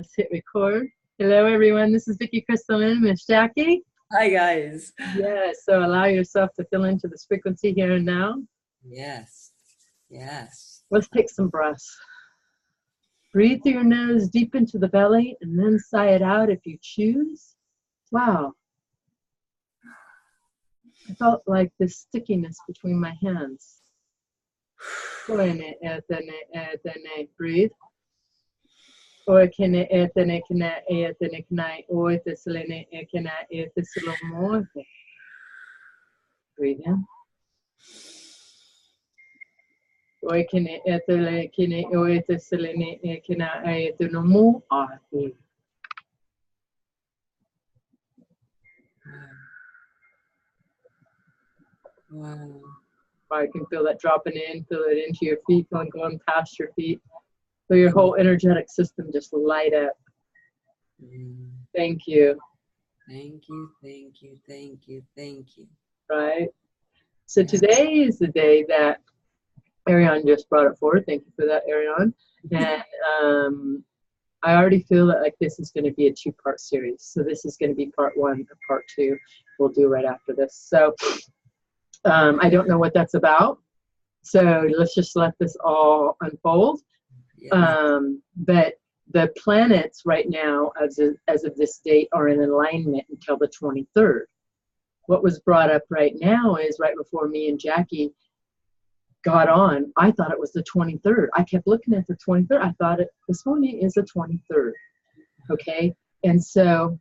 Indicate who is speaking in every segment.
Speaker 1: Let's hit record. Hello, everyone. This is Vicki, Crystal, and Miss Jackie.
Speaker 2: Hi, guys.
Speaker 1: Yes. So allow yourself to fill into this frequency here and now.
Speaker 2: Yes. Yes.
Speaker 1: Let's take some breaths. Breathe through your nose deep into the belly and then sigh it out if you choose. Wow. I felt like this stickiness between my hands. Breathe. Breathe in.
Speaker 2: Wow.
Speaker 1: I can feel that dropping in, feel it into your feet, going past your feet. Feel your whole energetic system just light up. Thank you.
Speaker 2: Thank you, thank you, thank you, thank you.
Speaker 1: Right? So today is the day that Airion just brought it forward. Thank you for that, Airion. And I already feel that like this is going to be a two-part series. So this is going to be part one and part two we'll do right after this. So I don't know what that's about. So let's just let this all unfold. Yes. But the planets right now, as of this date, are in alignment until the 23rd. What was brought up right now is right before me and Jackie got on, I thought it was the 23rd. I kept looking at the 23rd. I thought this morning is the 23rd. Okay. And so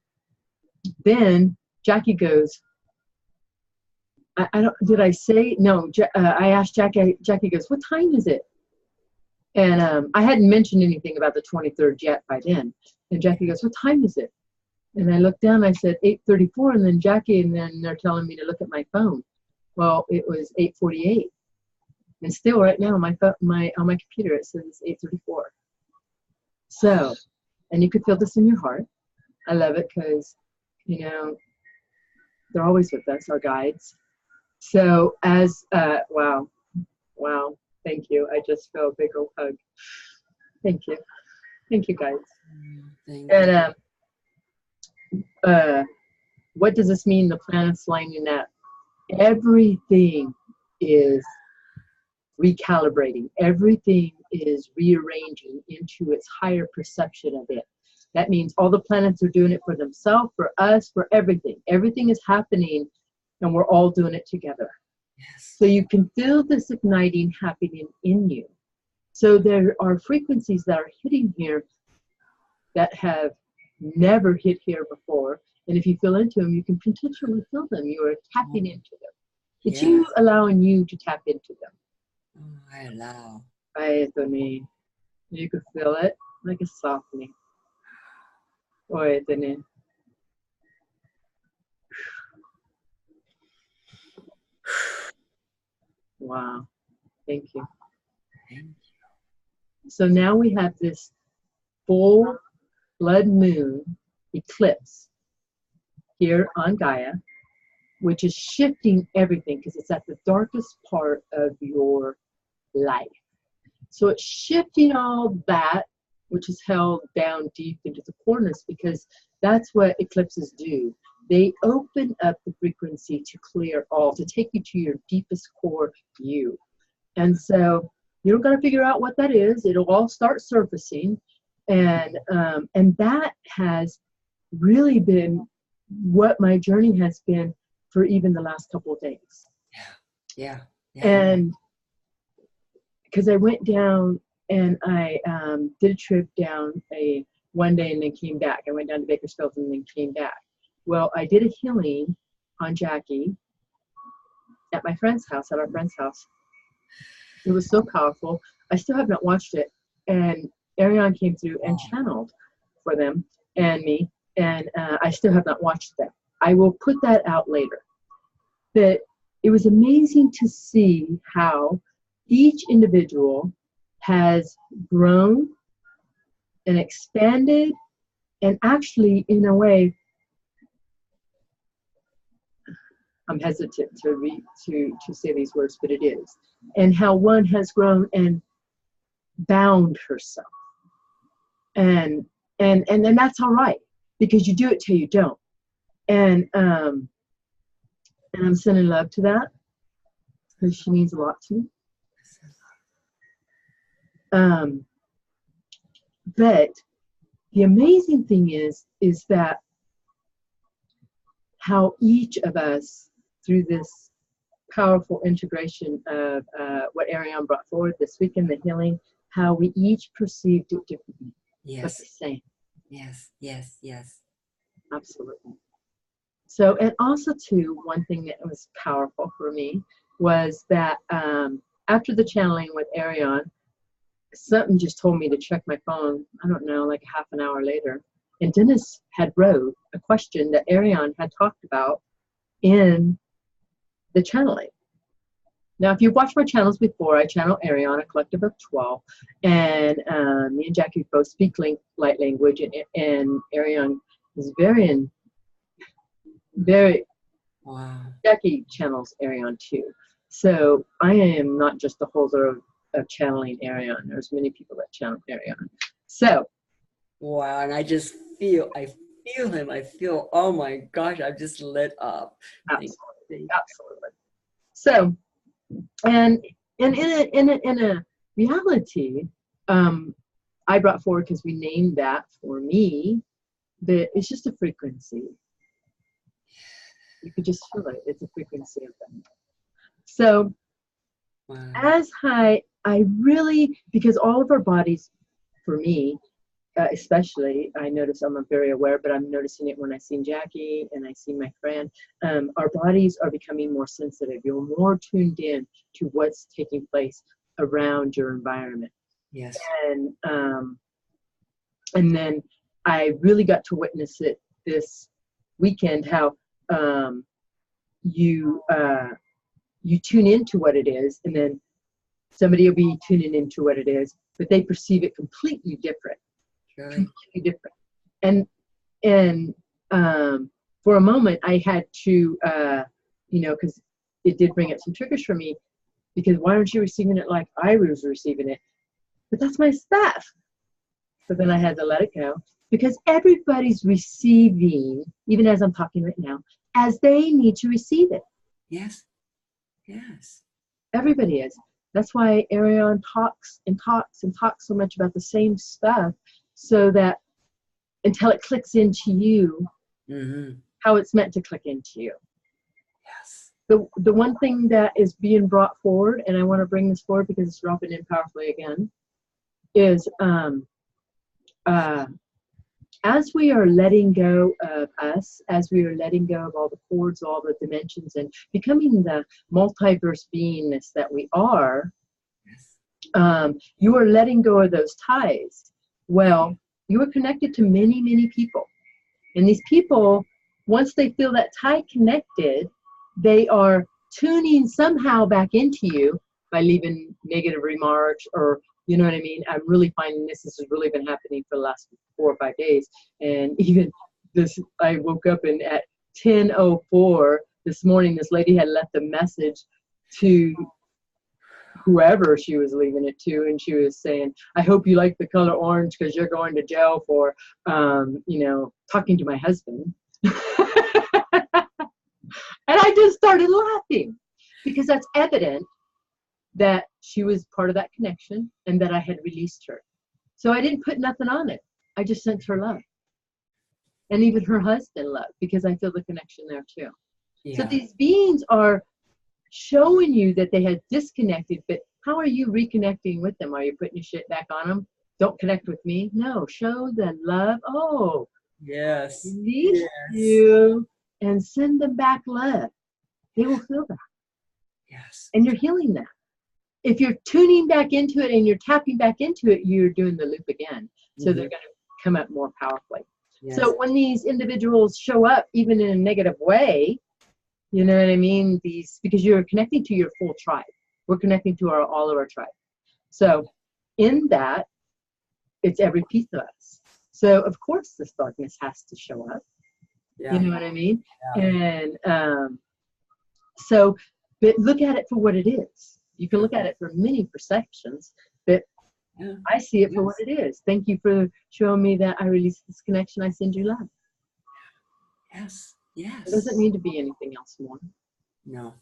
Speaker 1: then Jackie goes, I don't, did I say, no, I asked Jackie goes, what time is it? And I hadn't mentioned anything about the 23rd yet by then. And Jackie goes, what time is it? And I looked down, I said 8:34, and then Jackie, and then they're telling me to look at my phone. Well, it was 8:48. And still right now on my computer, it says 8:34. So, and you could feel this in your heart. I love it because, you know, they're always with us, our guides. So as, wow, thank you. I just feel a big old hug. Thank you. Thank you, guys.
Speaker 2: Thank you.
Speaker 1: And what does this mean? The planets lining up. Everything is recalibrating. Everything is rearranging into its higher perception of it. That means all the planets are doing it for themselves, for us, for everything. Everything is happening, and we're all doing it together.
Speaker 2: Yes.
Speaker 1: So you can feel this igniting happening in you. So there are frequencies that are hitting here that have never hit here before. And if you feel into them, you can potentially feel them. You are tapping into them. It's you allowing you to tap into them.
Speaker 2: I allow.
Speaker 1: You can feel it like a softening. Wow. Thank you.
Speaker 2: Thank you.
Speaker 1: So now we have this full blood moon eclipse here on Gaia, which is shifting everything because it's at the darkest part of your life. So it's shifting all that which is held down deep into the corners, because that's what eclipses do. They open up the frequency to clear all, to take you to your deepest core you. And so you don't got to figure out what that is. It'll all start surfacing. And that has really been what my journey has been for even the last couple of days.
Speaker 2: Yeah.
Speaker 1: And because I went down and I did a trip down one day and then came back. I went down to Bakersfield and then came back. Well, I did a healing on Jackie at my friend's house, at our friend's house. It was so powerful. I still have not watched it. And Airion came through and channeled for them and me. And I still have not watched that. I will put that out later. But it was amazing to see how each individual has grown and expanded, and actually, in a way, I'm hesitant to say these words, but it is. And how one has grown and bound herself. And and then that's all right, because you do it till you don't. And I'm sending love to that, because she means a lot to me. But the amazing thing is that how each of us, through this powerful integration of what Airion brought forward this week in the healing, how we each perceived it differently, but the same.
Speaker 2: Yes, yes, yes.
Speaker 1: Absolutely. So, and also too, one thing that was powerful for me was that after the channeling with Airion, something just told me to check my phone, I don't know, like half an hour later. And Dennis had wrote a question that Airion had talked about in the channeling. Now, if you've watched my channels before, I channel Airion, a collective of 12. And me and Jackie both speak light language. And Airion is very
Speaker 2: wow.
Speaker 1: Jackie channels Airion too. So I am not just the holder of channeling Airion. There's many people that channel Airion. So
Speaker 2: wow, and I feel him. I feel, oh my gosh, I've just lit up.
Speaker 1: Absolutely, absolutely. So, and in a reality, I brought forward, because we named that for me, that it's just a frequency. You could just feel it. It's a frequency of them. So,
Speaker 2: wow.
Speaker 1: as I really, because all of our bodies, for me, especially, I notice, I'm very aware, but I'm noticing it when I see Jackie and I see my friend, our bodies are becoming more sensitive. You're more tuned in to what's taking place around your environment.
Speaker 2: Yes.
Speaker 1: And then I really got to witness it this weekend, how you tune into what it is, and then somebody will be tuning into what it is, but they perceive it completely different.
Speaker 2: Really?
Speaker 1: Completely different. And for a moment I had to, because it did bring up some triggers for me, because why aren't you receiving it like I was receiving it? But that's my stuff. So then I had to let it go, because everybody's receiving, even as I'm talking right now, as they need to receive it.
Speaker 2: Yes. Yes.
Speaker 1: Everybody is. That's why Airion talks and talks and talks so much about the same stuff, so that until it clicks into you, how it's meant to click into you.
Speaker 2: Yes.
Speaker 1: The one thing that is being brought forward, and I want to bring this forward because it's dropping in powerfully again, is as we are letting go of us, as we are letting go of all the cords, all the dimensions, and becoming the multiverse beingness that we are, you are letting go of those ties. Well, you are connected to many, many people. And these people, once they feel that tie connected, they are tuning somehow back into you by leaving negative remarks, or, you know what I mean? I'm really finding this has really been happening for the last 4 or 5 days. And even this, I woke up and at 10:04 this morning, this lady had left a message to whoever she was leaving it to, and she was saying, I hope you like the color orange because you're going to jail for, talking to my husband. And I just started laughing, because that's evident that she was part of that connection and that I had released her. So I didn't put nothing on it. I just sent her love. And even her husband love, because I feel the connection there too. Yeah. So these beings are showing you that they had disconnected, but how are you reconnecting with them? Are you putting your shit back on them? Don't connect with me. No, show them love. Oh,
Speaker 2: yes,
Speaker 1: release you, and send them back love. They will feel that.
Speaker 2: Yes.
Speaker 1: And you're healing that. If you're tuning back into it and you're tapping back into it, you're doing the loop again. So they're going to come up more powerfully. Yes. So when these individuals show up, even in a negative way, you know what I mean? Because you're connecting to your full tribe. We're connecting to all of our tribe. So in that, it's every piece of us. So of course this darkness has to show up. Yeah. You know what I mean? Yeah. And but look at it for what it is. You can look at it from many perceptions, but
Speaker 2: Yeah.
Speaker 1: I see it for what it is. Thank you for showing me that I release this connection. I send you love.
Speaker 2: Yes.
Speaker 1: It doesn't
Speaker 2: Yes.
Speaker 1: need to be anything else more.
Speaker 2: No.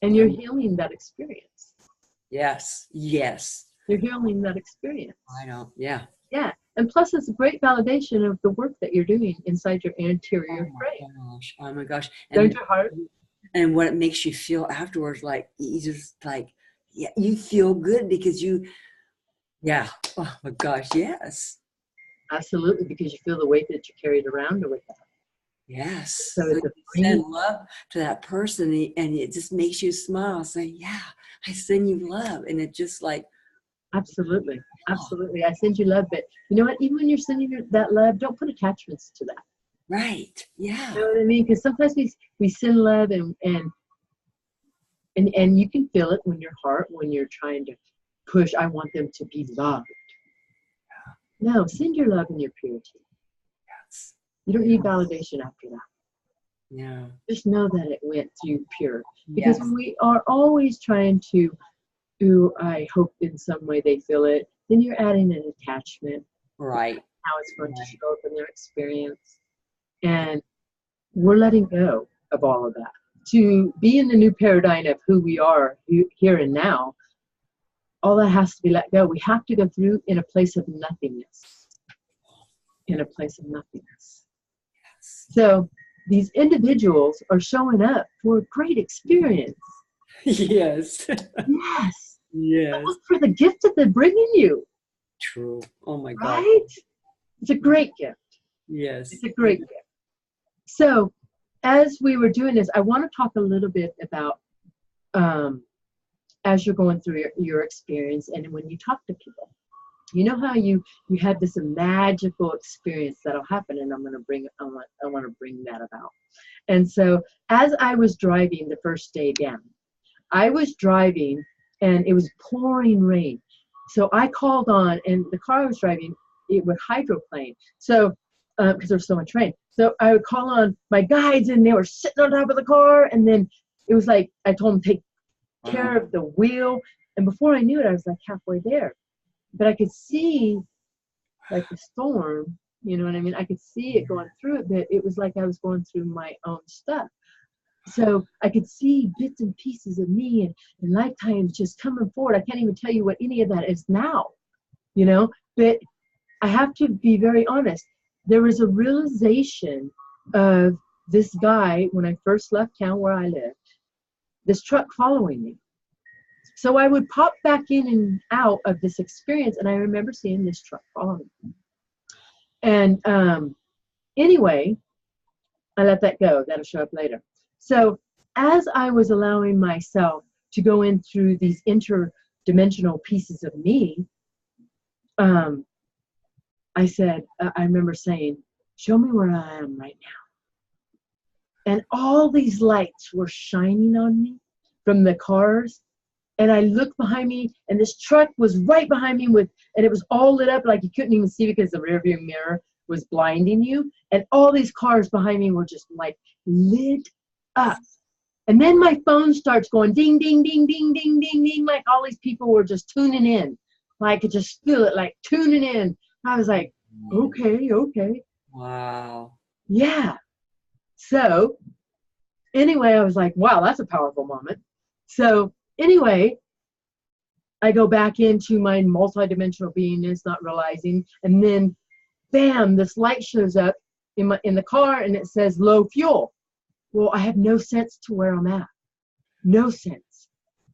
Speaker 1: And you're healing that experience.
Speaker 2: Yes. Yes.
Speaker 1: You're healing that experience.
Speaker 2: I know. Yeah.
Speaker 1: Yeah. And plus, it's a great validation of the work that you're doing inside your anterior
Speaker 2: Oh
Speaker 1: brain.
Speaker 2: my gosh. Oh my gosh.
Speaker 1: Don't your heart?
Speaker 2: And what it makes you feel afterwards, like you just like, yeah, you feel good because you, yeah. Oh my gosh. Yes.
Speaker 1: Absolutely, because you feel the weight that you carried around with that.
Speaker 2: Yes.
Speaker 1: So
Speaker 2: So
Speaker 1: it's a
Speaker 2: you send
Speaker 1: free.
Speaker 2: love to that person, and it just makes you smile, say, yeah, I send you love. And it just like,
Speaker 1: Absolutely.
Speaker 2: oh,
Speaker 1: Absolutely. I send you love, but you know what? Even when you're sending that love, don't put attachments to that.
Speaker 2: right. Yeah.
Speaker 1: You know what I mean? Because sometimes we send love and you can feel it when your heart, when you're trying to push, I want them to be loved. No, send your love and your purity.
Speaker 2: Yes.
Speaker 1: You don't need validation after that.
Speaker 2: Yeah.
Speaker 1: Just know that it went through pure. Because
Speaker 2: Yes.
Speaker 1: when we are always trying to, I hope in some way they feel it, then you're adding an attachment.
Speaker 2: Right.
Speaker 1: How it's going to show up in their experience. And we're letting go of all of that. To be in the new paradigm of who we are here and now, all that has to be let go. We have to go through in a place of nothingness. In a place of nothingness.
Speaker 2: Yes.
Speaker 1: So these individuals are showing up for a great experience.
Speaker 2: Yes.
Speaker 1: Yes.
Speaker 2: Yes.
Speaker 1: Look for the gift that they're bringing you.
Speaker 2: True. Oh my God.
Speaker 1: Right? It's a great gift.
Speaker 2: Yes.
Speaker 1: It's a great gift. So as we were doing this, I want to talk a little bit about as you're going through your experience and when you talk to people. You know how you had this magical experience that'll happen, and I want to bring that about. And so as I was driving the first day down, I was driving and it was pouring rain. So I called on, and the car I was driving, it would hydroplane. So because there was so much rain. So I would call on my guides, and they were sitting on top of the car, and then it was like I told them to take care of the wheel, and before I knew it, I was like halfway there. But I could see like the storm, you know what I mean? I could see it going through it, but it was like I was going through my own stuff. So I could see bits and pieces of me and lifetimes just coming forward. I can't even tell you what any of that is now, you know? But I have to be very honest. There was a realization of this guy when I first left town where I lived, this truck following me. So I would pop back in and out of this experience, and I remember seeing this truck following me. And anyway, I let that go. That'll show up later. So as I was allowing myself to go in through these interdimensional pieces of me, I said, I remember saying, show me where I am right now. And all these lights were shining on me from the cars. And I looked behind me, and this truck was right behind me and it was all lit up like you couldn't even see because the rearview mirror was blinding you. And all these cars behind me were just like lit up. And then my phone starts going ding, ding, ding, ding, ding, ding, ding, like all these people were just tuning in. I could just feel it, like tuning in. I was like, okay.
Speaker 2: Wow.
Speaker 1: Yeah. So anyway, I was like, wow, that's a powerful moment. So anyway, I go back into my multidimensional beingness, not realizing, and then bam, this light shows up in the car, and it says low fuel. Well, I have no sense to where I'm at. No sense.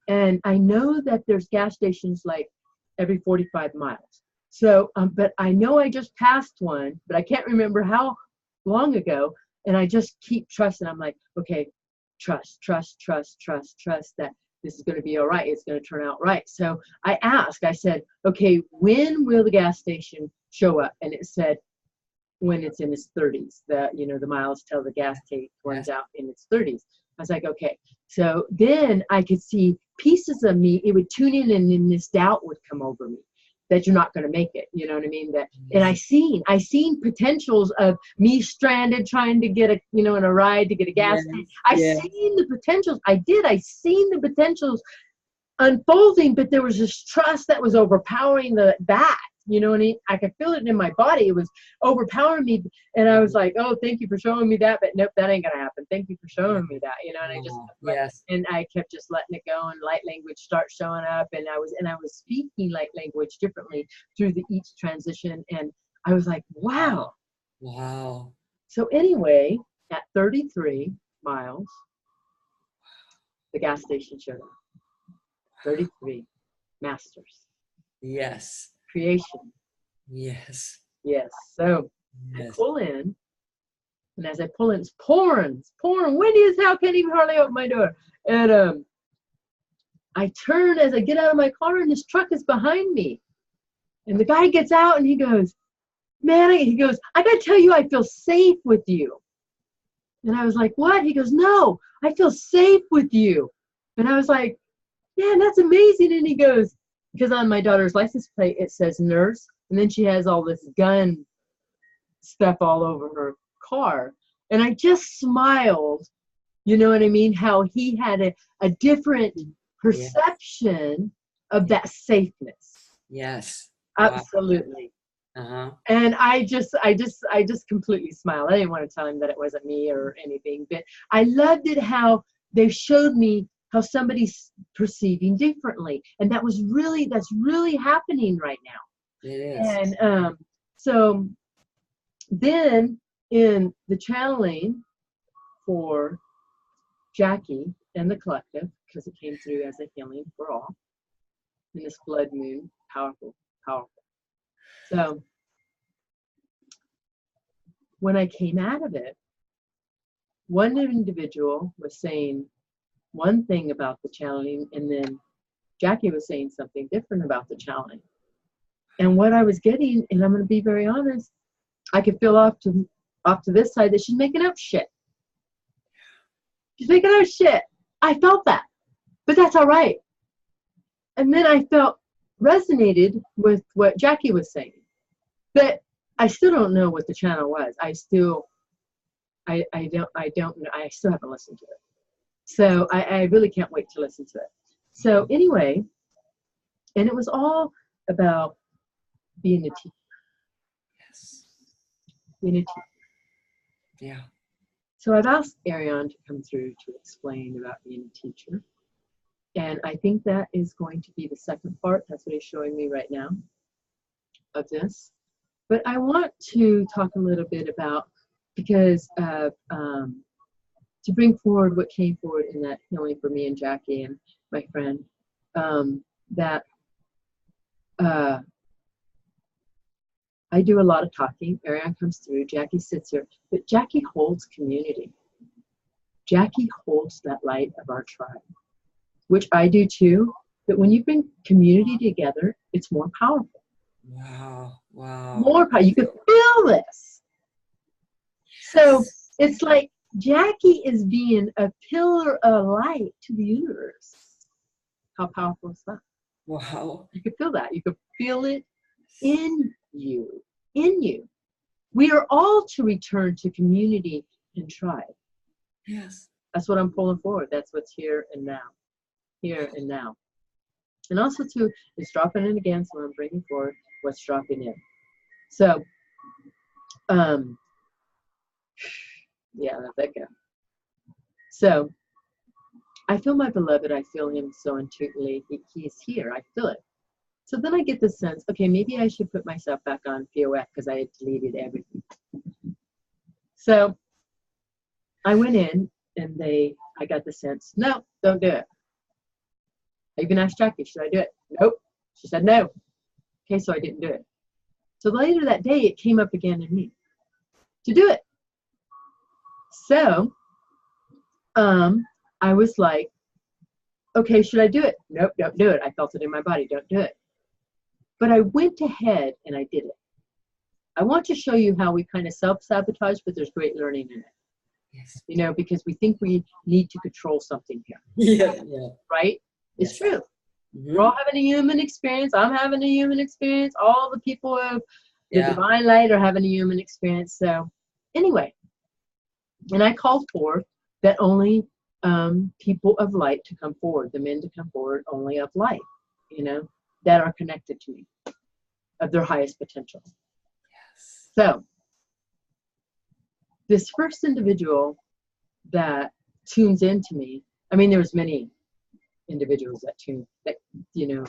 Speaker 1: And I know that there's gas stations like every 45 miles. So, but I know I just passed one, but I can't remember how long ago. And I just keep trusting. I'm like, okay, trust that this is going to be all right. It's going to turn out right. So I asked, I said, okay, when will the gas station show up? And it said, when it's in its 30s, the miles till the gas tank runs out in its 30s. I was like, okay. So then I could see pieces of me, it would tune in, and then this doubt would come over me that you're not going to make it. You know what I mean? And I seen potentials of me stranded trying to get in a ride to get a gas tank. I seen the potentials. I seen the potentials unfolding, but there was this trust that was overpowering that. You know what I mean? I could feel it in my body. It was overpowering me. And I was like, oh, thank you for showing me that. But nope, that ain't going to happen. Thank you for showing me that. You know, and I just,
Speaker 2: yes.
Speaker 1: and I kept just letting it go, and light language starts showing up. And I was speaking light language differently through each transition. And I was like, wow.
Speaker 2: Wow.
Speaker 1: So anyway, at 33 miles, the gas station showed up. 33 masters.
Speaker 2: Yes.
Speaker 1: Creation.
Speaker 2: Yes.
Speaker 1: Yes. So
Speaker 2: Yes.
Speaker 1: I pull in, and as I pull in, it's pouring, windy as hell, can't even hardly open my door. And I turn as I get out of my car, and this truck is behind me. And the guy gets out, and he goes, man, he goes, I gotta tell you, I feel safe with you. And I was like, what? He goes, no, I feel safe with you. And I was like, man, that's amazing. And he goes, because on my daughter's license plate, it says nurse. And then she has all this gun stuff all over her car. And I just smiled, you know what I mean? How he had a different perception of that safeness.
Speaker 2: Yes.
Speaker 1: Absolutely.
Speaker 2: Wow.
Speaker 1: And I just completely smiled. I didn't want to tell him that it wasn't me or anything, but I loved it how they showed me how somebody's perceiving differently. And that's really happening right now. It is. And so then in the channeling for Jackie and the collective, because it came through as a healing for all in this blood moon, powerful. So when I came out of it, one individual was saying one thing about the channeling, and then Jackie was saying something different about the channeling. And what I was getting, and I'm going to be very honest, I could feel off to this side that she's making up shit. She's making up shit. I felt that, but that's all right. And then I felt resonated with what Jackie was saying, but I still don't know what the channel was. I still know. I still haven't listened to it. So I really can't wait to listen to it. So anyway, and it was all about being a teacher.
Speaker 2: Yes.
Speaker 1: Being a teacher.
Speaker 2: Yeah.
Speaker 1: So I've asked Airion to come through to explain about being a teacher. And I think that is going to be the second part. That's what he's showing me right now of this. But I want to talk a little bit about, because to bring forward what came forward in that healing for me and Jackie and my friend, that I do a lot of talking. Airion comes through. Jackie sits here. But Jackie holds community. Jackie holds that light of our tribe, which I do too. But when you bring community together, it's more powerful.
Speaker 2: Wow. Wow.
Speaker 1: More powerful. You can feel this. So it's like Jackie is being a pillar of light to the universe. How powerful is that?
Speaker 2: Wow.
Speaker 1: You can feel that. You can feel it in you. In you. We are all to return to community and tribe.
Speaker 2: Yes.
Speaker 1: That's what I'm pulling forward. That's what's here and now. Here and now. And also too, it's dropping in again, so I'm bringing forward what's dropping in. So, yeah, let that go. So, I feel my beloved. I feel him so intuitively. He's here. I feel it. So then I get the sense, okay, maybe I should put myself back on POF because I had deleted everything. So I went in and I got the sense, no, don't do it. I even asked Jackie, should I do it? Nope. She said no. Okay, so I didn't do it. So later that day, it came up again in me to do it. So I was like, okay, should I do it? Nope, don't do it. I felt it in my body. Don't do it. But I went ahead and I did it. I want to show you how we kind of self-sabotage, but there's great learning in it. Yes. You know, because we think we need to control something here.
Speaker 2: Yeah.
Speaker 1: Right? It's true.
Speaker 2: Mm-hmm.
Speaker 1: We're all having a human experience. I'm having a human experience. All the people of the divine light are having a human experience. So anyway, and I called forth that only people of light to come forward, the men to come forward, only of light, you know, that are connected to me, of their highest potential.
Speaker 2: Yes.
Speaker 1: So this first individual that tunes into me, I mean, there was many individuals that you know,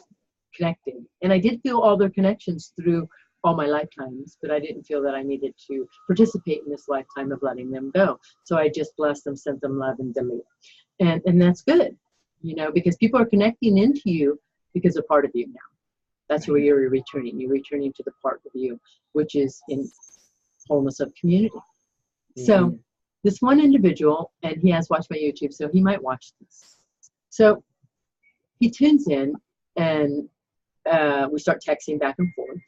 Speaker 1: connected, and I did feel all their connections through all my lifetimes, but I didn't feel that I needed to participate in this lifetime of letting them go. So I just blessed them, sent them love, and delete. And that's good, you know, because people are connecting into you because they're part of you now. That's where you're returning. You're returning to the part of you, which is in wholeness of community. So this one individual, and he has watched my YouTube, so he might watch this. So he tunes in, and we start texting back and forth.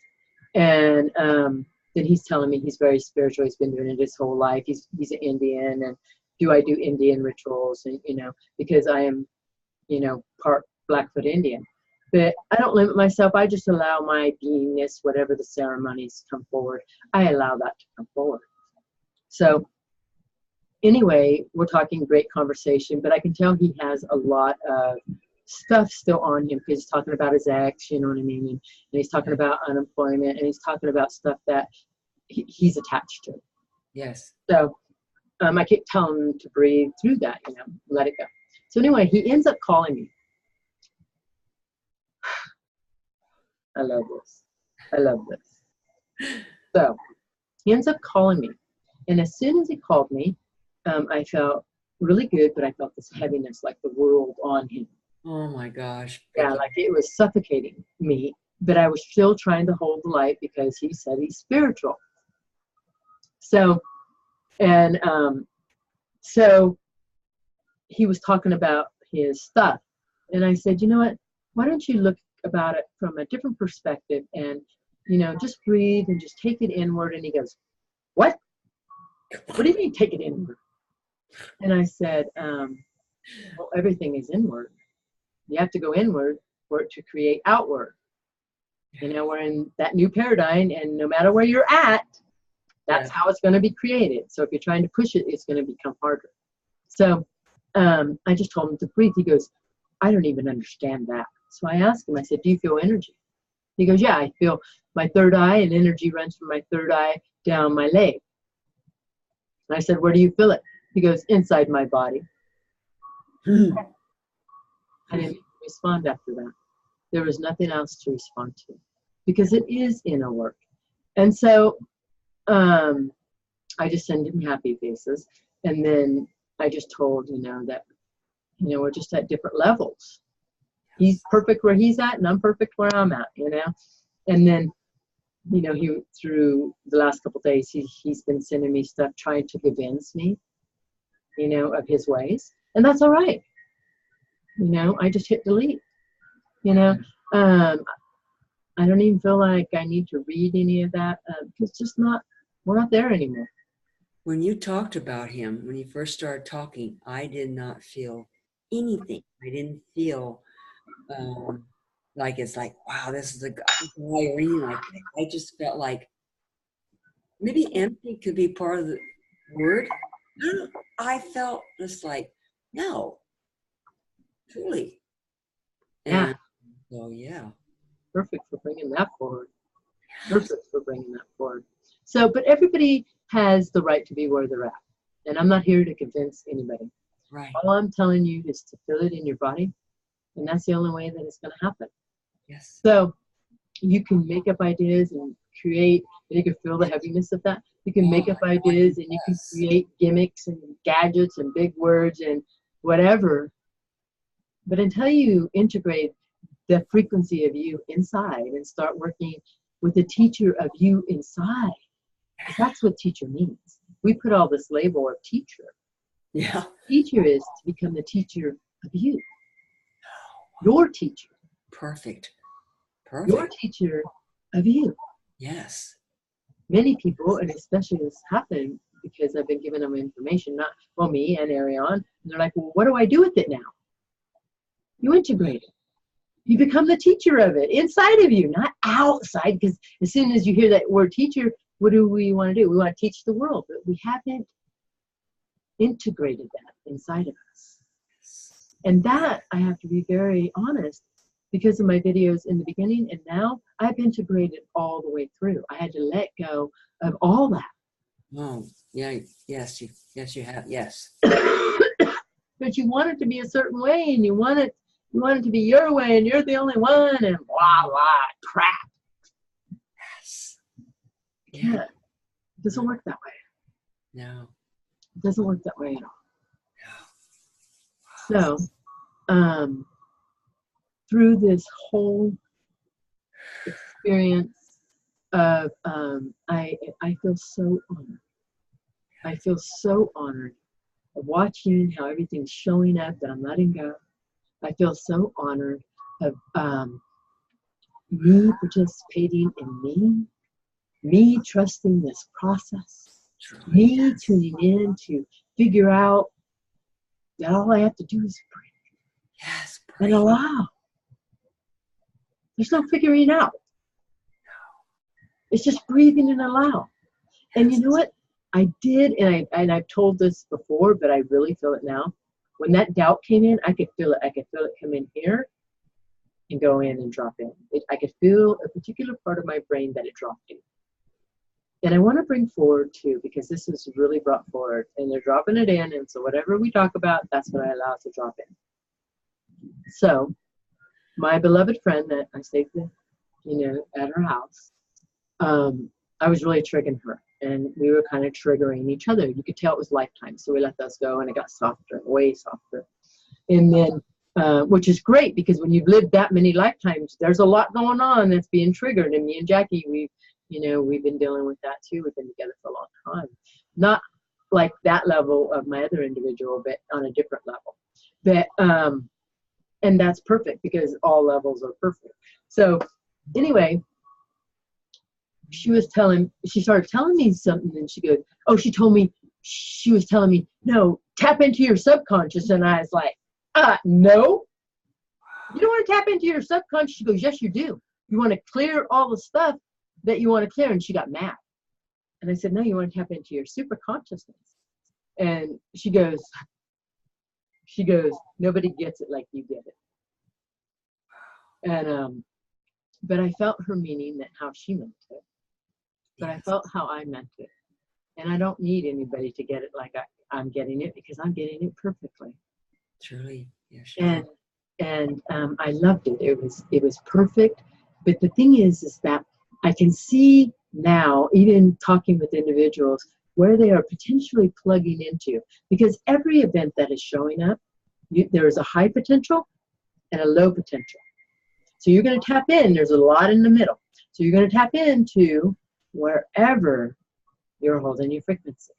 Speaker 1: And then he's telling me he's very spiritual. He's been doing it his whole life. He's an Indian, and do I do Indian rituals? And, you know, because I am, you know, part Blackfoot Indian. But I don't limit myself. I just allow my beingness, whatever the ceremonies come forward, I allow that to come forward. So anyway, we're talking great conversation, but I can tell he has a lot of stuff still on him, because he's talking about his ex, you know what I mean? And he's talking about unemployment, and he's talking about stuff that he's attached to.
Speaker 2: Yes.
Speaker 1: So I keep telling him to breathe through that, you know, let it go. So anyway, he ends up calling me. I love this. I love this. So he ends up calling me. And as soon as he called me, I felt really good, but I felt this heaviness, like the world on him.
Speaker 2: Oh my gosh.
Speaker 1: Yeah, like it was suffocating me, but I was still trying to hold the light because he said he's spiritual. So, and so he was talking about his stuff. And I said, you know what, why don't you look about it from a different perspective and, you know, just breathe and just take it inward. And he goes, what? What do you mean take it inward? And I said, well, everything is inward. You have to go inward for it to create outward. You know, we're in that new paradigm, and no matter where you're at, that's how it's going to be created. So if you're trying to push it, it's going to become harder. So I just told him to breathe. He goes, I don't even understand that. So I asked him, I said, do you feel energy? He goes, yeah, I feel my third eye, and energy runs from my third eye down my leg. And I said, where do you feel it? He goes, inside my body. I didn't respond after that. There was nothing else to respond to, because it is inner work. And so I just send him happy faces. And then I just told, you know, that, you know, we're just at different levels. He's perfect where he's at, and I'm perfect where I'm at, you know. And then, you know, he, through the last couple of days, he's been sending me stuff trying to convince me, you know, of his ways. And that's all right. You know, I just hit delete. You know, I don't even feel like I need to read any of that. It's just not, we're not there anymore.
Speaker 2: When you talked about him, when you first started talking, I did not feel anything. I didn't feel like it's like, wow, this is a guy or anything like that. I just felt like maybe empty could be part of the word. I felt just like, no, truly.
Speaker 1: Yeah.
Speaker 2: And so, yeah.
Speaker 1: Perfect for bringing that forward. Perfect for bringing that forward. So, but everybody has the right to be where they're at. And I'm not here to convince anybody.
Speaker 2: Right.
Speaker 1: All I'm telling you is to feel it in your body. And that's the only way that it's going to happen.
Speaker 2: Yes.
Speaker 1: So you can make up ideas and create, and you can feel the heaviness of that. You can make up ideas and you can create gimmicks and gadgets and big words and whatever. But until you integrate the frequency of you inside and start working with the teacher of you inside, that's what teacher means. We put all this label of teacher.
Speaker 2: Yeah.
Speaker 1: Teacher is to become the teacher of you. Your teacher.
Speaker 2: Perfect.
Speaker 1: Your teacher of you.
Speaker 2: Yes.
Speaker 1: Many people, and especially this happened because I've been giving them information, not, well, me and Airion, and they're like, well, what do I do with it now? You integrate it. You become the teacher of it inside of you, not outside, because as soon as you hear that word teacher, what do we want to do? We want to teach the world, but we haven't integrated that inside of us. And that, I have to be very honest, because of my videos in the beginning and now, I've integrated all the way through. I had to let go of all that.
Speaker 2: Oh, yeah, yes, you have, yes.
Speaker 1: But you want it to be a certain way, and you want it to be your way, and you're the only one, and blah blah crap.
Speaker 2: Yes.
Speaker 1: Yeah, it doesn't work that way.
Speaker 2: No.
Speaker 1: It doesn't work that way at all.
Speaker 2: No.
Speaker 1: So, through this whole experience of, I feel so honored. I feel so honored of watching how everything's showing up that I'm letting go. I feel so honored of me participating in me trusting this process, me tuning in to figure out that all I have to do is breathe.
Speaker 2: Yes,
Speaker 1: And
Speaker 2: breathe.
Speaker 1: allow. There's no figuring out. It's just breathing and allow. And you know what? I did, and I've told this before, but I really feel it now. When that doubt came in, I could feel it. I could feel it come in here and go in and drop in. I could feel a particular part of my brain that it dropped in. And I want to bring forward too, because this is really brought forward, and they're dropping it in. And so whatever we talk about, that's what I allow to drop in. So my beloved friend that I stayed with, at her house, I was really triggering her, and we were kind of triggering each other. You could tell it was lifetime. So we let those go, and it got softer, way softer. And then, which is great, because when you've lived that many lifetimes, there's a lot going on that's being triggered. And me and Jackie, we've been dealing with that too. We've been together for a long time. Not like that level of my other individual, but on a different level. But, and that's perfect, because all levels are perfect. So anyway, she started telling me something, and she goes, oh, she was telling me, no, tap into your subconscious. And I was like, no, you don't want to tap into your subconscious. She goes, yes, you do. You want to clear all the stuff that you want to clear. And she got mad. And I said, no, you want to tap into your super consciousness. And she goes, nobody gets it like you get it. And, but I felt her meaning, that how she meant it. But I felt how I meant it. And I don't need anybody to get it like I'm getting it, because I'm getting it perfectly.
Speaker 2: Truly. Yeah, sure.
Speaker 1: And I loved it. It was perfect. But the thing is that I can see now, even talking with individuals, where they are potentially plugging into. Because every event that is showing up, there is a high potential and a low potential. So you're going to tap in. There's a lot in the middle. So you're going to tap into wherever you're holding your frequency.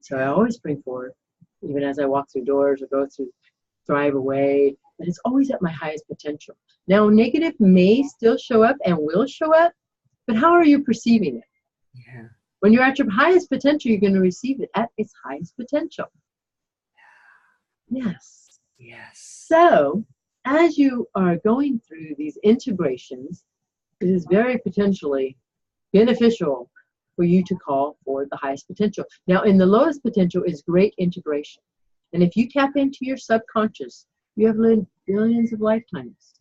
Speaker 1: So I always bring forward, even as I walk through doors or go through, drive away, that it's always at my highest potential. Now, negative may still show up and will show up, but how are you perceiving it?
Speaker 2: Yeah.
Speaker 1: When you're at your highest potential, you're going to receive it at its highest potential. Yes.
Speaker 2: Yes.
Speaker 1: So, as you are going through these integrations, it is very potentially beneficial for you to call for the highest potential. Now, in the lowest potential is great integration. And if you tap into your subconscious, you have lived billions of lifetimes.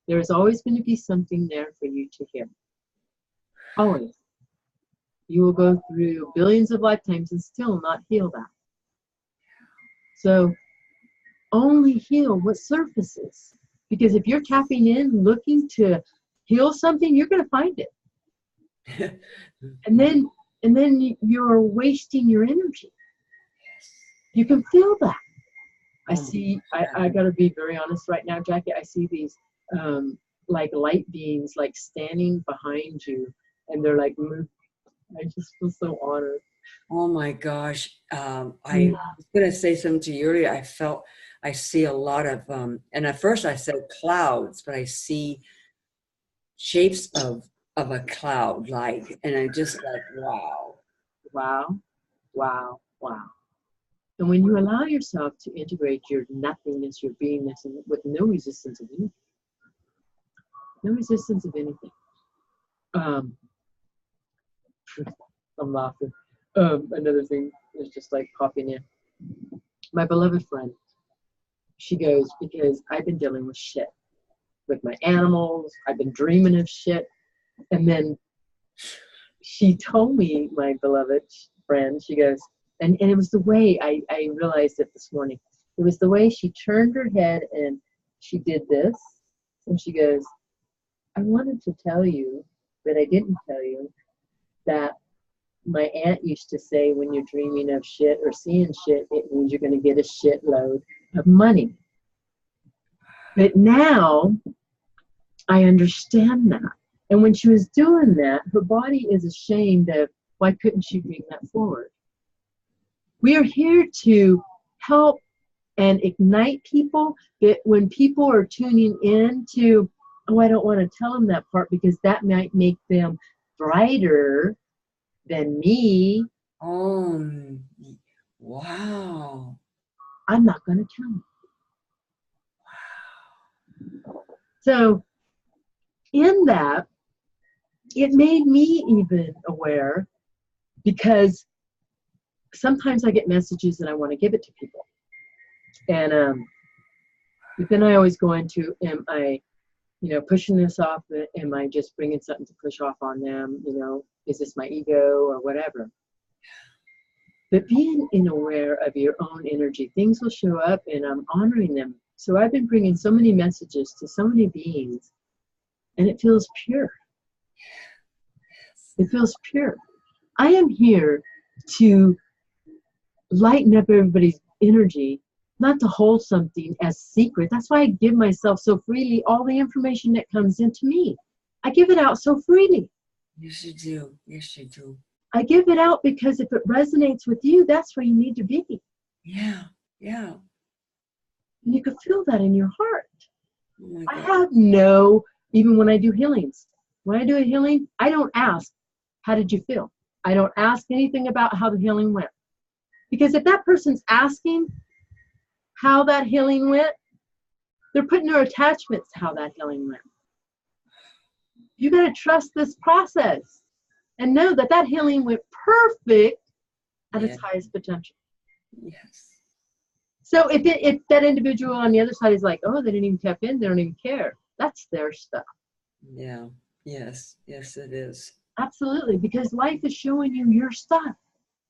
Speaker 1: There is always going to be something there for you to hear. Always. You will go through billions of lifetimes and still not heal that. So only heal what surfaces. Because if you're tapping in, looking to heal something, you're going to find it. And then you're wasting your energy. You can feel that. I got to be very honest right now, Jackie. I see these like light beings like standing behind you, and they're like moving. I just feel so honored.
Speaker 2: Oh my gosh. I was going to say something to you earlier. I see a lot of, and at first I said clouds, but I see shapes of a cloud, like, and I just like, wow.
Speaker 1: Wow, wow, wow. And when you allow yourself to integrate your nothingness, your beingness, and with no resistance of anything, no resistance of anything. I'm laughing. Another thing is just like popping in. My beloved friend, she goes, because I've been dealing with shit with my animals. I've been dreaming of shit. And then she told me, my beloved friend, she goes, and it was the way I realized it this morning. It was the way she turned her head and she did this. And she goes, I wanted to tell you, but I didn't tell you, that my aunt used to say when you're dreaming of shit or seeing shit, it means you're going to get a shitload of money. But now I understand that. And when she was doing that, her body is ashamed of, why couldn't she bring that forward? We are here to help and ignite people, that when people are tuning in to, oh, I don't want to tell them that part because that might make them brighter than me.
Speaker 2: Oh, wow.
Speaker 1: I'm not going to tell them. So in that, it made me even aware, because sometimes I get messages and I want to give it to people. And but then I always go into, am I, pushing this off? Am I just bringing something to push off on them? Is this my ego or whatever? But being aware of your own energy, things will show up, and I'm honoring them. So I've been bringing so many messages to so many beings, and it feels pure. It feels pure. I am here to lighten up everybody's energy, not to hold something as secret. That's why I give myself so freely all the information that comes into me. I give it out so freely.
Speaker 2: Yes, you do. Yes, you do.
Speaker 1: I give it out because if it resonates with you, that's where you need to be.
Speaker 2: Yeah, yeah.
Speaker 1: And you can feel that in your heart.
Speaker 2: Oh my
Speaker 1: I
Speaker 2: God.
Speaker 1: have even when I do healings, when I do a healing, I don't ask, how did you feel? I don't ask anything about how the healing went. Because if that person's asking how that healing went, they're putting their attachments to how that healing went. You got to trust this process and know that that healing went perfect at its highest potential.
Speaker 2: Yes.
Speaker 1: So if that individual on the other side is like, oh, they didn't even tap in, they don't even care, that's their stuff.
Speaker 2: Yeah. Yes. Yes, it is.
Speaker 1: Absolutely, because life is showing you your stuff.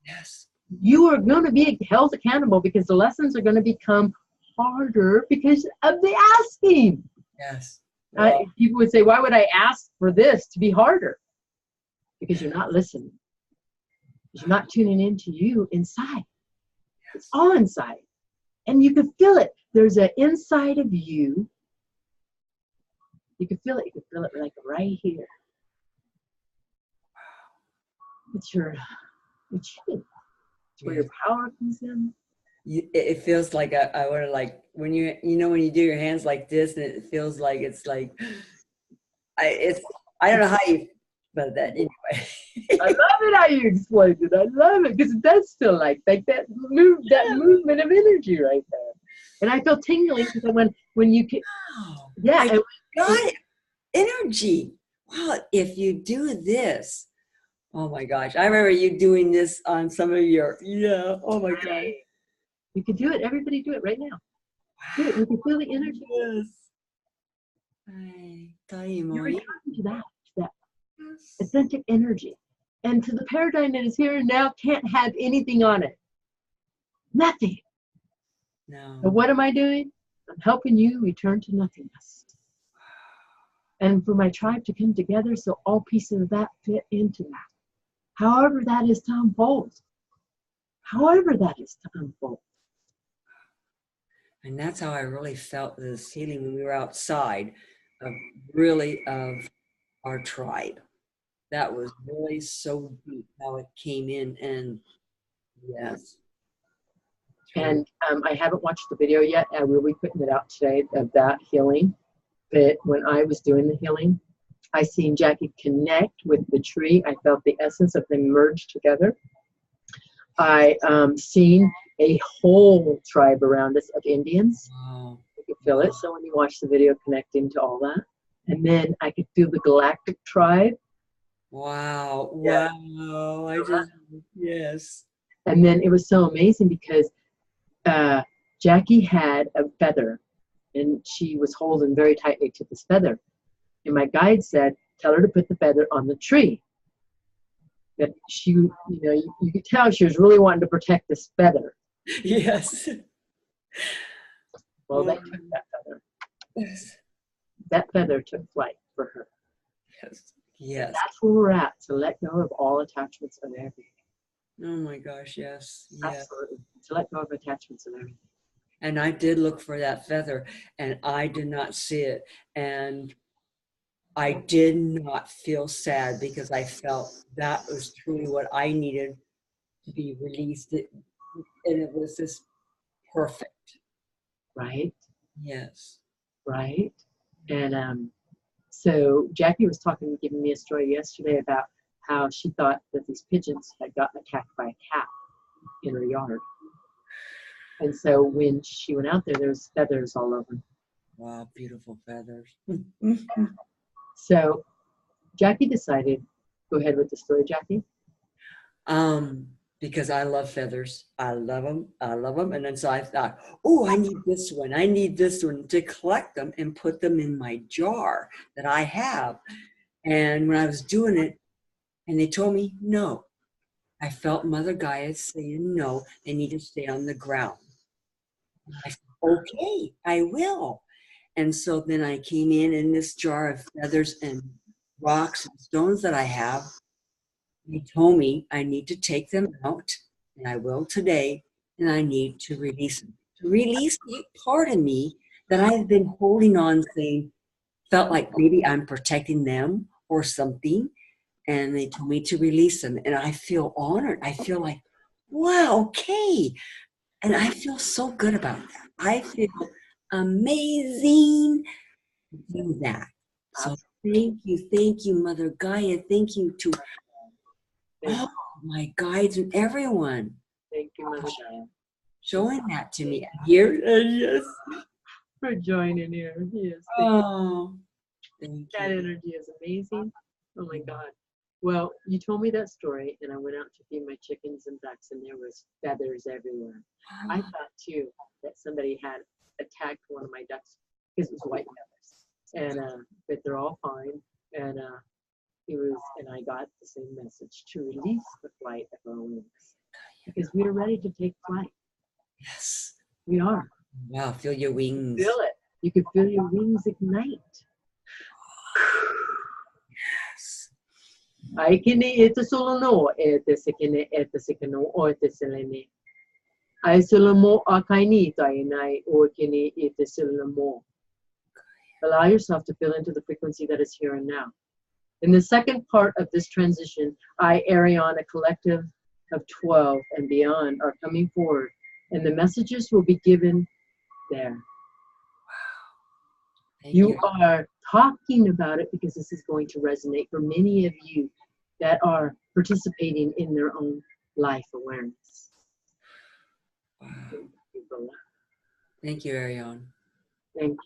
Speaker 2: Yes.
Speaker 1: You are going to be held accountable, because the lessons are going to become harder because of the asking.
Speaker 2: Yes. Wow.
Speaker 1: People would say, why would I ask for this to be harder? Because you're not listening. Because you're not tuning into you inside. It's all inside. And you can feel it. There's an inside of you. You can feel it. You can feel it like right here. It's you. It's where your power comes in.
Speaker 2: It feels like I would like when when you do your hands like this, and it feels like it's like I don't know how you, but that anyway.
Speaker 1: I love it how you explained it. I love it because it does feel like that movement of energy right there. And I feel tingling because when you can,
Speaker 2: Wow.
Speaker 1: yeah.
Speaker 2: I got it. Energy. Wow. If you do this, oh my gosh. I remember you doing this on some of your, oh my God.
Speaker 1: You can do it. Everybody do it right now. Do it. You can feel the energy.
Speaker 2: Yes.
Speaker 1: You're returning to that authentic energy. And to the paradigm that is here and now can't have anything on it. Nothing.
Speaker 2: No.
Speaker 1: So what am I doing? I'm helping you return to nothingness. And for my tribe to come together so all pieces of that fit into that. However that is to unfold. However that is to unfold.
Speaker 2: And that's how I really felt this healing when we were outside of our tribe. That was really so deep how it came in, and yes.
Speaker 1: And I haven't watched the video yet. I will be putting it out today of that healing. But when I was doing the healing, I seen Jackie connect with the tree. I felt the essence of them merge together. I seen a whole tribe around us of Indians.
Speaker 2: Wow.
Speaker 1: You could feel it. So when you watch the video, connecting to all that. And then I could feel the galactic tribe.
Speaker 2: Wow.
Speaker 1: Yeah.
Speaker 2: Wow. Yes.
Speaker 1: And then it was so amazing because Jackie had a feather, and she was holding very tightly to this feather. And my guide said, tell her to put the feather on the tree. That she, you could tell she was really wanting to protect this feather.
Speaker 2: Yes.
Speaker 1: Well, they took that feather.
Speaker 2: Yes.
Speaker 1: That feather took flight for her.
Speaker 2: Yes. Yes.
Speaker 1: That's where we're at, to let go of all attachments of everything.
Speaker 2: Oh my gosh, yes. Yes.
Speaker 1: Absolutely. To let go of attachments of everything.
Speaker 2: And I did look for that feather, and I did not see it. And I did not feel sad, because I felt that was truly what I needed to be released. And it was just perfect.
Speaker 1: Right?
Speaker 2: Yes.
Speaker 1: Right? And so Jackie was giving me a story yesterday about how she thought that these pigeons had gotten attacked by a cat in her yard. And so when she went out there, there was feathers all over.
Speaker 2: Wow, beautiful feathers.
Speaker 1: So Jackie decided, go ahead with the story, Jackie.
Speaker 2: Because I love feathers. I love them. I love them. And then so I thought, oh, I need this one. I need this one, to collect them and put them in my jar that I have. And when I was doing it, and they told me no, I felt Mother Gaia saying no, they need to stay on the ground. I said, okay, I will. And so then I came in this jar of feathers and rocks and stones that I have. They told me I need to take them out, and I will today, and I need to release them. To release the part of me that I've been holding on, saying, felt like maybe I'm protecting them or something, and they told me to release them. And I feel honored. I feel like, wow, okay. And I feel so good about that. I feel amazing to do that. So thank you, Mother Gaia. Thank you to all my guides and everyone.
Speaker 1: Thank you, Mother Gaia.
Speaker 2: Showing that to me here. Yes.
Speaker 1: For joining here. Yes.
Speaker 2: Oh, thank
Speaker 1: That
Speaker 2: you.
Speaker 1: energy is amazing. Oh my God. Well, you told me that story, and I went out to feed my chickens and ducks, and there was feathers everywhere. I thought too that somebody had attacked one of my ducks because it was white feathers, and but they're all fine. And and I got the same message, to release the flight of our wings, because we are ready to take flight.
Speaker 2: Yes.
Speaker 1: We are.
Speaker 2: Wow, feel your wings.
Speaker 1: Feel it. You can feel your wings ignite.
Speaker 2: Yes.
Speaker 1: Ai kini ito solo no ete sekene ete sekeno o ete selene. Ai solo mo akaini tainai o kini ete solo mo. Allow yourself to feel into the frequency that is here and now. In the second part of this transition, I, Airion, a collective of 12 and beyond, are coming forward, and the messages will be given there. Wow. You are talking about it because this is going to resonate for many of you that are participating in their own life awareness.
Speaker 2: Wow. Thank you, Airion.
Speaker 1: Thank you.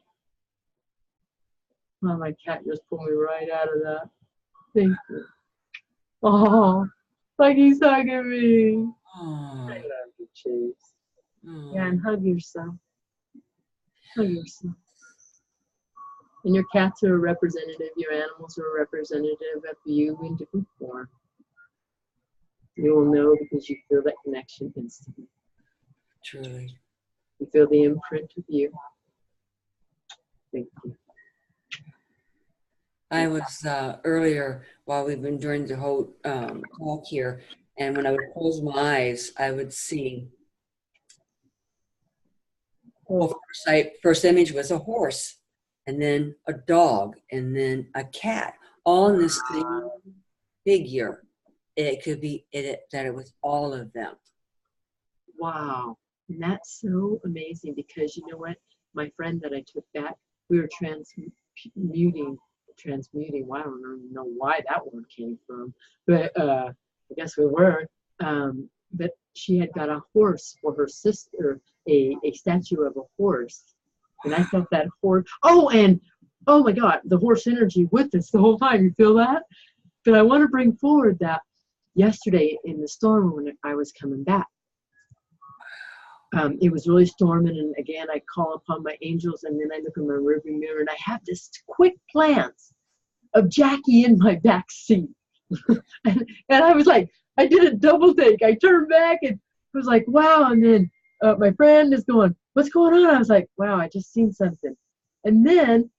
Speaker 1: Oh, my cat just pulled me right out of that. Thank you. Oh, like he's hugging me.
Speaker 2: Oh.
Speaker 1: I love you, Chase.
Speaker 2: Oh.
Speaker 1: Yeah, and hug yourself. Hug yourself. And your cats are a representative, your animals are a representative of you in different form. You will know because you feel that connection instantly.
Speaker 2: Truly.
Speaker 1: You feel the imprint of you. Thank you.
Speaker 2: I was earlier, while we've been doing the whole talk here, and when I would close my eyes, I would see. Well, first image was a horse, and then a dog, and then a cat, all in the same figure. It could be that it was all of them. Wow.
Speaker 1: And that's so amazing, because you know what? My friend that I took back, we were transmuting. Well, I don't even know why that word came from, but I guess we were. But she had got a horse for her sister, a statue of a horse. And I felt that horse. Oh, and oh my God, the horse energy with us the whole time. You feel that? But I want to bring forward that yesterday in the storm when I was coming back, it was really storming, and again, I call upon my angels, and then I look in my rearview mirror, and I have this quick glance of Jackie in my back seat. and I was like, I did a double take. I turned back and was like, wow. And then my friend is going, what's going on? I was like, wow, I just seen something. And then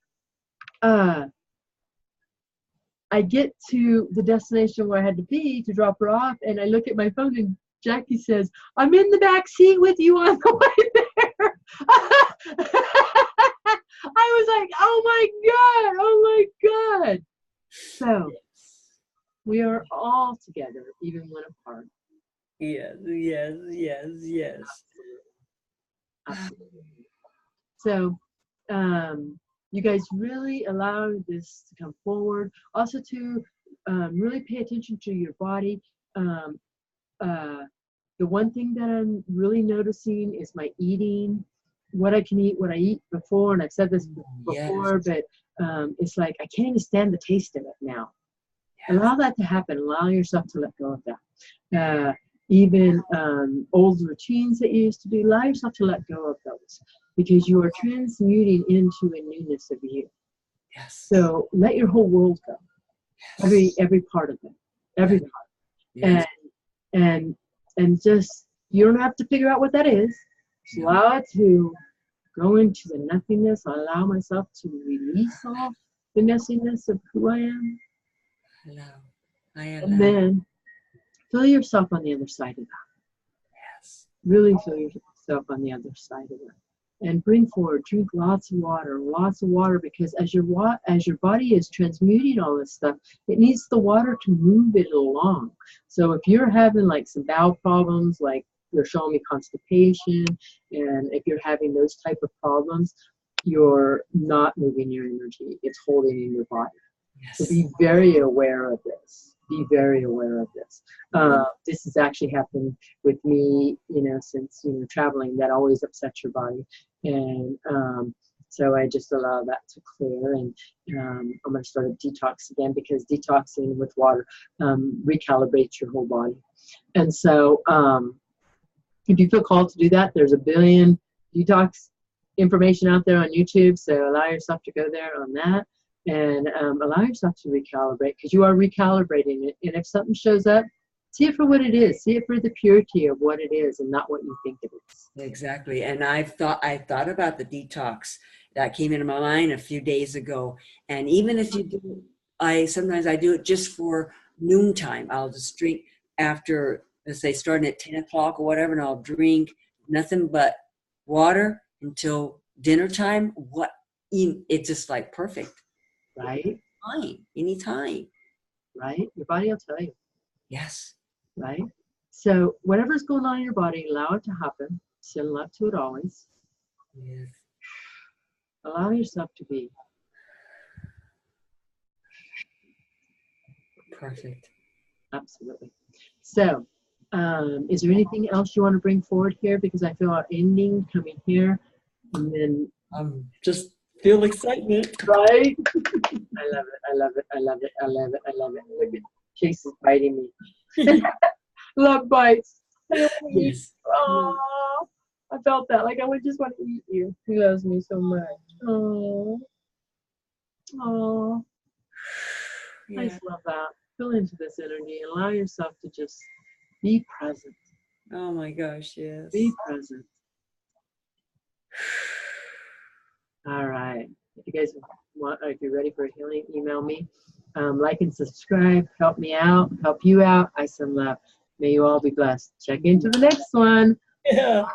Speaker 1: I get to the destination where I had to be to drop her off, and I look at my phone, and Jackie says, I'm in the back seat with you on the way there. I was like, oh my God. So we are all together, even when apart.
Speaker 2: Yes.
Speaker 1: Absolutely. So you guys really allow this to come forward. Also to really pay attention to your body. The one thing that I'm really noticing is my eating, what I can eat, what I eat before, and I've said this before, but it's like I can't even stand the taste of it now. Allow that to happen. Allow yourself to let go of that. Even old routines that you used to do, allow yourself to let go of those, because you are transmuting into a newness of you.
Speaker 2: Yes.
Speaker 1: So let your whole world go. Yes. Every part of it. Every part. Yes. And just, you don't have to figure out what that is. Just allow it to go into the nothingness. I allow myself to release off the messiness of who I am.
Speaker 2: I allow.
Speaker 1: And then feel yourself on the other side of that.
Speaker 2: Yes.
Speaker 1: Really feel yourself on the other side of that. And bring forward, drink lots of water, because as your body is transmuting all this stuff, it needs the water to move it along. So if you're having like some bowel problems, like you're showing me constipation, and if you're having those type of problems, you're not moving your energy. It's holding in your body. Yes. So be very aware of this. Be very aware of this. This has actually happened with me, since, traveling. That always upsets your body. And so I just allow that to clear. And I'm going to start a detox again, because detoxing with water recalibrates your whole body. And so if you feel called to do that, there's a billion detox information out there on YouTube. So allow yourself to go there on that. And allow yourself to recalibrate, because you are recalibrating it. And if something shows up, see it for what it is. See it for the purity of what it is, and not what you think it is.
Speaker 2: Exactly. And I thought about the detox that came into my mind a few days ago. And even if you do, sometimes I do it just for noontime. I'll just drink after, let's say, starting at 10 o'clock or whatever, and I'll drink nothing but water until dinner time. It's just like perfect.
Speaker 1: Right?
Speaker 2: Anytime.
Speaker 1: Right? Your body will tell you.
Speaker 2: Yes.
Speaker 1: Right? So whatever's going on in your body, allow it to happen. Send love to it always.
Speaker 2: Yes.
Speaker 1: Allow yourself to be.
Speaker 2: Perfect.
Speaker 1: Absolutely. So, is there anything else you want to bring forward here? Because I feel our ending coming here, and then
Speaker 2: just feel excitement.
Speaker 1: Right? I love it. I love it. I love it. I love it. I love it. Look at Chase is biting me. Love bites.
Speaker 2: Yes.
Speaker 1: Oh, I felt that. Like I would just want to eat you. He loves me so much. Oh. Oh. Yeah. I just love that. Feel into this energy and allow yourself to just be present.
Speaker 2: Oh my gosh, yes.
Speaker 1: Be present. All right. If you guys want, if you're ready for a healing, email me. Like and subscribe. Help me out. Help you out. I send love. May you all be blessed. Check into the next one.
Speaker 2: Yeah.